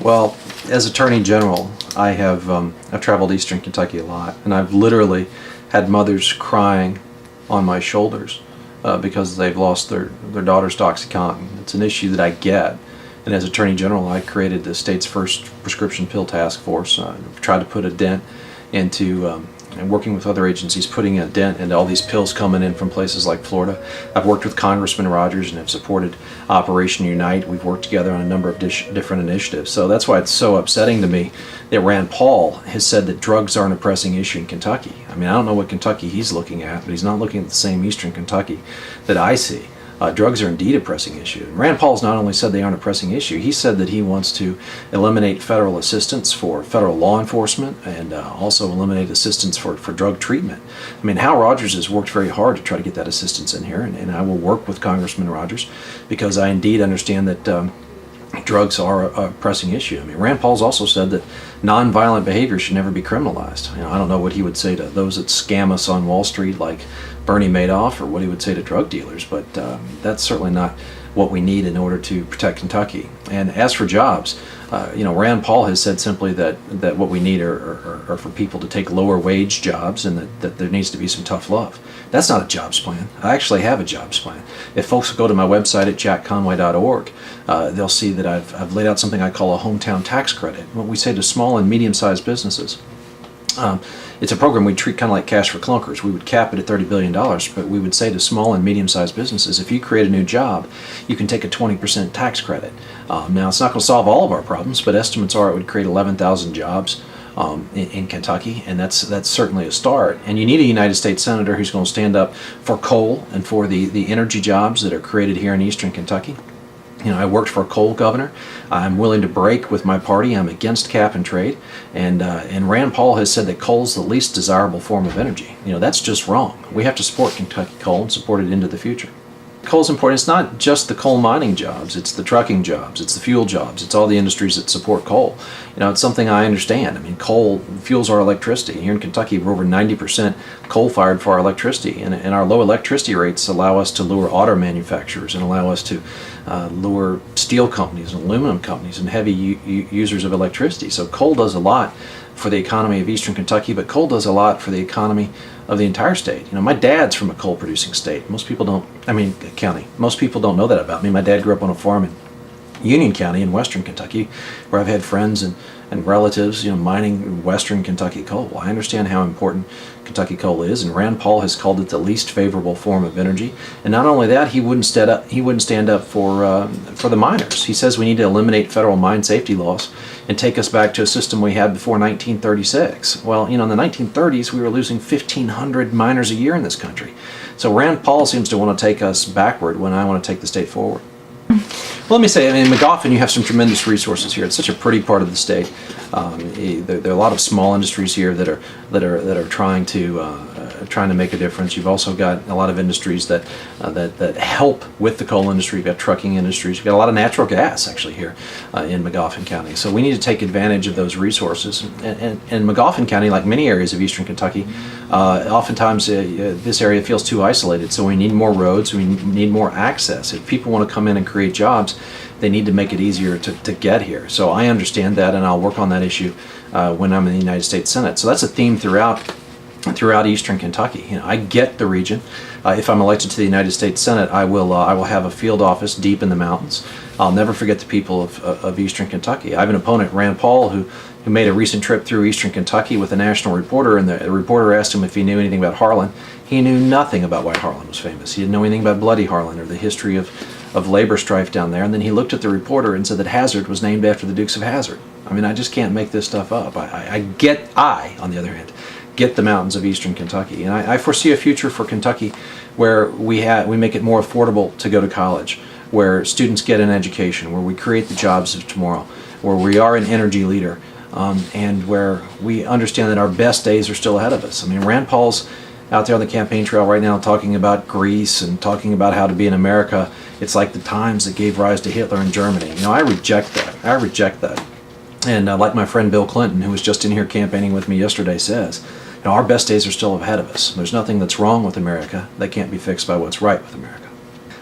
Well, as Attorney General, I've traveled Eastern Kentucky a lot, and I've literally had mothers crying on my shoulders because they've lost their daughter's to OxyContin. It's an issue that I get, and as Attorney General, I created the state's first prescription pill task force. Tried to put a dent into and working with other agencies, putting a dent into all these pills coming in from places like Florida. I've worked with Congressman Rogers and have supported Operation Unite. We've worked together on a number of different initiatives. So that's why it's so upsetting to me that Rand Paul has said that drugs aren't a pressing issue in Kentucky. I mean, I don't know what Kentucky he's looking at, but he's not looking at the same Eastern Kentucky that I see. Drugs are indeed a pressing issue. And Rand Paul's not only said they aren't a pressing issue, he said that he wants to eliminate federal assistance for federal law enforcement and also eliminate assistance for drug treatment. I mean, Hal Rogers has worked very hard to try to get that assistance in here, and I will work with Congressman Rogers because I indeed understand that drugs are a pressing issue. I mean, Rand Paul's also said that nonviolent behavior should never be criminalized. You know, I don't know what he would say to those that scam us on Wall Street like Bernie Madoff, or what he would say to drug dealers, but that's certainly not what we need in order to protect Kentucky. And as for jobs, Rand Paul has said simply that what we need are for people to take lower wage jobs, and that there needs to be some tough love. That's not a jobs plan. I actually have a jobs plan. If folks go to my website at jackconway.org, they'll see that I've laid out something I call a hometown tax credit. What we say to small and medium-sized businesses. It's a program we treat kind of like cash for clunkers. We would cap it at $30 billion, but we would say to small and medium-sized businesses, if you create a new job, you can take a 20% tax credit. Now, it's not going to solve all of our problems, but estimates are it would create 11,000 jobs in Kentucky, and that's certainly a start. And you need a United States Senator who's going to stand up for coal and for the energy jobs that are created here in Eastern Kentucky. You know, I worked for a coal governor. I'm willing to break with my party. I'm against cap and trade. And Rand Paul has said that coal is the least desirable form of energy. You know, that's just wrong. We have to support Kentucky coal and support it into the future. Coal's important. It's not just the coal mining jobs. It's the trucking jobs. It's the fuel jobs. It's all the industries that support coal. You know, it's something I understand. I mean, coal fuels our electricity. Here in Kentucky, we're over 90% coal-fired for our electricity, and our low electricity rates allow us to lure auto manufacturers and allow us to lure steel companies and aluminum companies and heavy users of electricity. So coal does a lot for the economy of Eastern Kentucky, but coal does a lot for the economy of the entire state. You know, my dad's from a coal-producing state. County. Most people don't know that about me. My dad grew up on a farm in Union County in Western Kentucky, where I've had friends and relatives, mining Western Kentucky coal. I understand how important Kentucky coal is, and Rand Paul has called it the least favorable form of energy. And not only that, he wouldn't stand up for the miners. He says we need to eliminate federal mine safety laws and take us back to a system we had before 1936. Well, in the 1930s, we were losing 1,500 miners a year in this country. So Rand Paul seems to want to take us backward when I want to take the state forward. Well, let me say, in Magoffin, you have some tremendous resources here. It's such a pretty part of the state. There are a lot of small industries here that are trying to make a difference. You've also got a lot of industries that help with the coal industry. You've got trucking industries. You've got a lot of natural gas actually here in Magoffin County. So we need to take advantage of those resources. And Magoffin County, like many areas of Eastern Kentucky, oftentimes this area feels too isolated. So we need more roads. We need more access. If people want to come in and create jobs, they need to make it easier to get here. So I understand that, and I'll work on that issue when I'm in the United States Senate. So that's a theme throughout Eastern Kentucky. I get the region. If I'm elected to the United States Senate, I will have a field office deep in the mountains. I'll never forget the people of Eastern Kentucky. I have an opponent, Rand Paul, who made a recent trip through Eastern Kentucky with a national reporter, and the reporter asked him if he knew anything about Harlan. He knew nothing about why Harlan was famous. He didn't know anything about Bloody Harlan or the history of labor strife down there. And then he looked at the reporter and said that Hazard was named after the Dukes of Hazzard. I mean, I just can't make this stuff up. I, on the other hand, get the mountains of Eastern Kentucky. And I foresee a future for Kentucky where we make it more affordable to go to college, where students get an education, where we create the jobs of tomorrow, where we are an energy leader, and where we understand that our best days are still ahead of us. I mean, Rand Paul's out there on the campaign trail right now talking about Greece and talking about how to be in America. It's like the times that gave rise to Hitler in Germany. I reject that. And like my friend Bill Clinton, who was just in here campaigning with me yesterday, says, our best days are still ahead of us. There's nothing that's wrong with America that can't be fixed by what's right with America.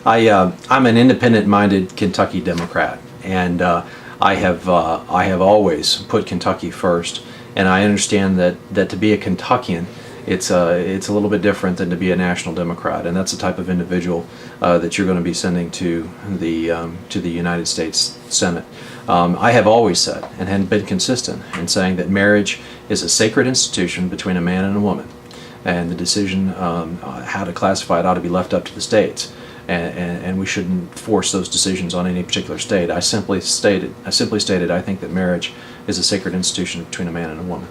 I'm an independent-minded Kentucky Democrat, and I have always put Kentucky first, and I understand that to be a Kentuckian, it's a little bit different than to be a national Democrat, and that's the type of individual that you're going to be sending to the United States Senate. I have always said and had been consistent in saying that marriage is a sacred institution between a man and a woman, and the decision how to classify it ought to be left up to the states. And we shouldn't force those decisions on any particular state. I simply stated I think that marriage is a sacred institution between a man and a woman.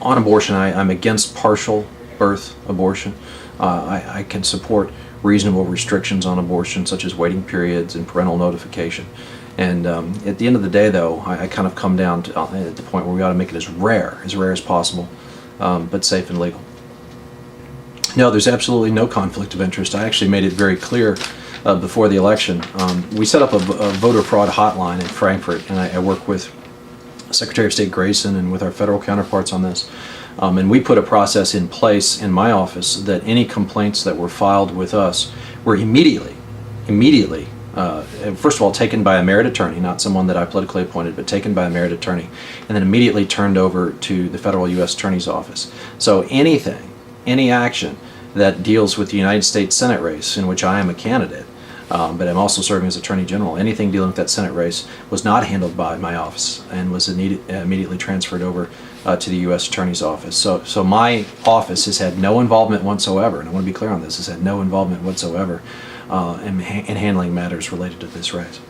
On abortion, I'm against partial birth abortion. I can support reasonable restrictions on abortion, such as waiting periods and parental notification. And at the end of the day, though, I kind of come down to at the point where we ought to make it as rare as possible, but safe and legal. No, there's absolutely no conflict of interest. I actually made it very clear before the election. We set up a voter fraud hotline in Frankfurt, and I work with Secretary of State Grayson and with our federal counterparts on this. And we put a process in place in my office that any complaints that were filed with us were immediately, first of all, taken by a merit attorney, not someone that I politically appointed, but taken by a merit attorney, and then immediately turned over to the federal U.S. Attorney's Office. So any action that deals with the United States Senate race in which I am a candidate, but I'm also serving as Attorney General, anything dealing with that Senate race was not handled by my office and was immediately transferred over to the U.S. Attorney's Office. So my office has had no involvement whatsoever, and I want to be clear on this, has had no involvement whatsoever in handling matters related to this race.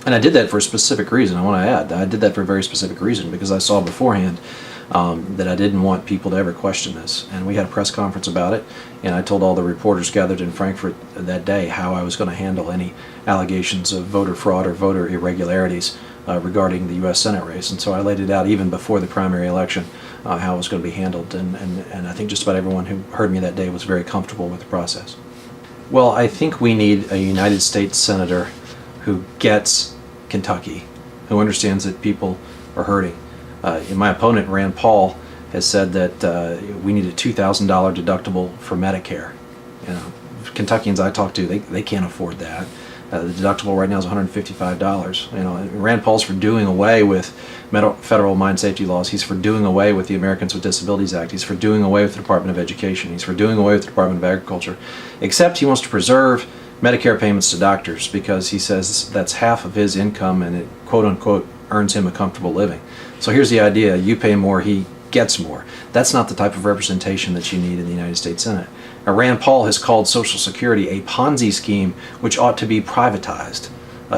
And I did that for a specific reason. I want to add, I did that for a very specific reason because I saw beforehand that I didn't want people to ever question this. And we had a press conference about it, and I told all the reporters gathered in Frankfurt that day how I was going to handle any allegations of voter fraud or voter irregularities regarding the U.S. Senate race. And so I laid it out even before the primary election how it was going to be handled. And I think just about everyone who heard me that day was very comfortable with the process. Well, I think we need a United States Senator who gets Kentucky, who understands that people are hurting. My opponent, Rand Paul, has said that we need a $2,000 deductible for Medicare. You know, Kentuckians I talk to, they can't afford that. The deductible right now is $155. You know, Rand Paul's for doing away with federal mine safety laws. He's for doing away with the Americans with Disabilities Act. He's for doing away with the Department of Education. He's for doing away with the Department of Agriculture. Except he wants to preserve Medicare payments to doctors because he says that's half of his income and it, quote unquote, earns him a comfortable living. So here's the idea: you pay more, he gets more. That's not the type of representation that you need in the United States Senate. Now, Rand Paul has called Social Security a Ponzi scheme which ought to be privatized.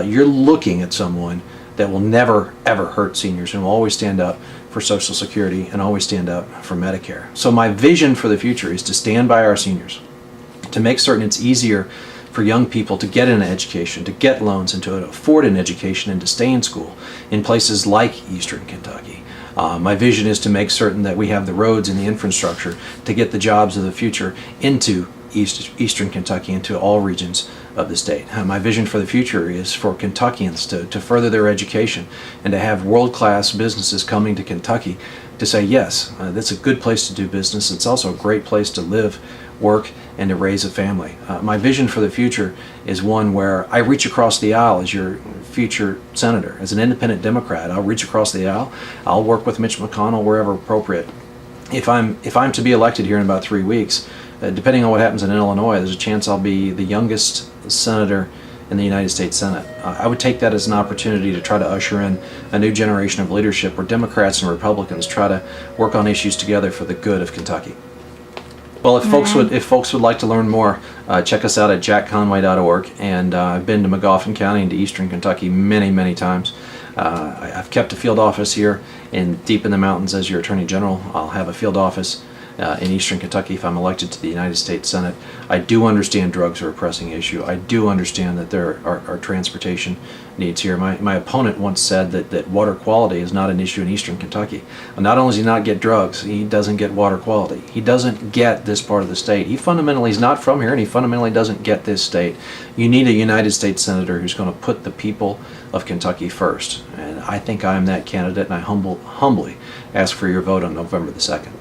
You're looking at someone that will never ever hurt seniors and will always stand up for Social Security and always stand up for Medicare. So my vision for the future is to stand by our seniors, to make certain it's easier for young people to get an education, to get loans, and to afford an education and to stay in school in places like Eastern Kentucky. My vision is to make certain that we have the roads and the infrastructure to get the jobs of the future into Eastern Kentucky, into all regions of the state. My vision for the future is for Kentuckians to further their education and to have world-class businesses coming to Kentucky to say, yes, that's a good place to do business. It's also a great place to live, work, and to raise a family. My vision for the future is one where I reach across the aisle as your future senator. As an independent Democrat, I'll reach across the aisle. I'll work with Mitch McConnell wherever appropriate. If I'm to be elected here in about 3 weeks, depending on what happens in Illinois, there's a chance I'll be the youngest senator in the United States Senate. I would take that as an opportunity to try to usher in a new generation of leadership where Democrats and Republicans try to work on issues together for the good of Kentucky. Well, if folks would like to learn more, check us out at jackconway.org. And I've been to Magoffin County and to Eastern Kentucky many times. I've kept a field office here deep in the mountains as your Attorney General. I'll have a field office in Eastern Kentucky if I'm elected to the United States Senate. I do understand drugs are a pressing issue. I do understand that there are transportation needs here. My opponent once said that water quality is not an issue in Eastern Kentucky. Not only does he not get drugs, he doesn't get water quality. He doesn't get this part of the state. He fundamentally is not from here, and he fundamentally doesn't get this state. You need a United States Senator who's going to put the people of Kentucky first. And I think I am that candidate, and I humbly ask for your vote on November the 2nd.